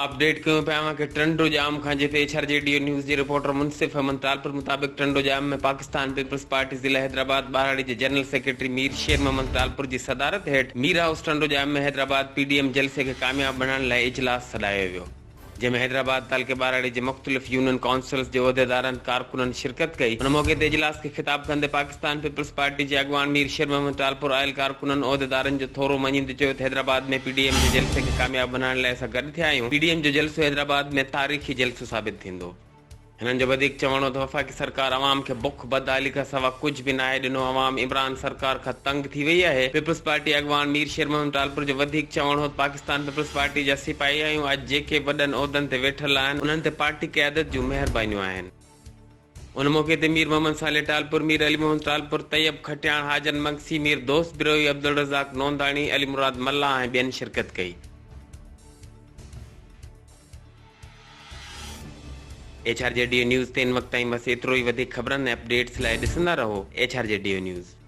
Update कयूं पिया कि टंडो जाम खां जिते HRJDO न्यूज़ जे रिपोर्टर मुनसिफ अहमद तालपुर मुताबिक़ टंडो जाम में पाकिस्तान पीपल्स पार्टी ज़िला हैदराबाद ॿाराड़ी जे जनरल सेक्रेटरी मीर शेर मोहम्मद तालपुर जी सदारत हेठि मीर हाउस टंडो जाम में हैदराबाद PDM जलसे खे कामयाब बणाइण लाइ इजलास सॾायो वियो, जंहिंमें हैदराबाद तालके ॿाराड़ी जे मुख़्तलिफ़ यूनियन काउंसिल्स जे उहिदेदारनि कारकुननि शिरकत कई। उन मौक़े ते इजलास खे ख़िताब कंदे पाकिस्तान पीपल्स पार्टी जे अॻवान मीर शेर मोहम्मद तालपुर आयल कारकुननि उहिदेदारनि जो थोरो मञींदे चयो त हैदराबाद में PDM जे जलसे खे कामयाब बणाइण लाइ असां गॾु थिया आहियूं। PDM जो जलसो हैदराबाद में तारीख़ी जलसो साबित थींदो। हिननि जो वधीक चवणो त वफ़ाक़ी सरकार अवाम खे बुख बदहाली खां सवा कुझु बि नाहे ॾिनो। अवाम इमरान सरकार खां तंग थी वई आहे। पीपल्स पार्टी अॻवान मीर शेर मोहम्मद तालपुर जो वधीक चवणो त पाकिस्तान पीपल्स पार्टी जा सिपाही आहियूं। अॼु जेके वॾनि उहिदनि ते वेठल आहिनि उन्हनि ते पार्टी क़यादत जूं महिरबानियूं आहिनि। उन मौक़े ते मीर मोहम्मद साले तालपुर, मीर अली मोहम्मद तालपुर, तैयब खटियाण, हाजन मगसी, मीर दोस्त बिरोही, अब्दुल रज़ाक नोंदाणी, अली मुराद मल्ला ऐं ॿियनि शिरकत कई। HRJDO न्यूज़ ते इन वक़्त ताईं बस एतिरो ई। वधीक ख़बरनि ऐं अपडेट्स लाइ ॾिसंदा रहो HRJDO न्यूज़।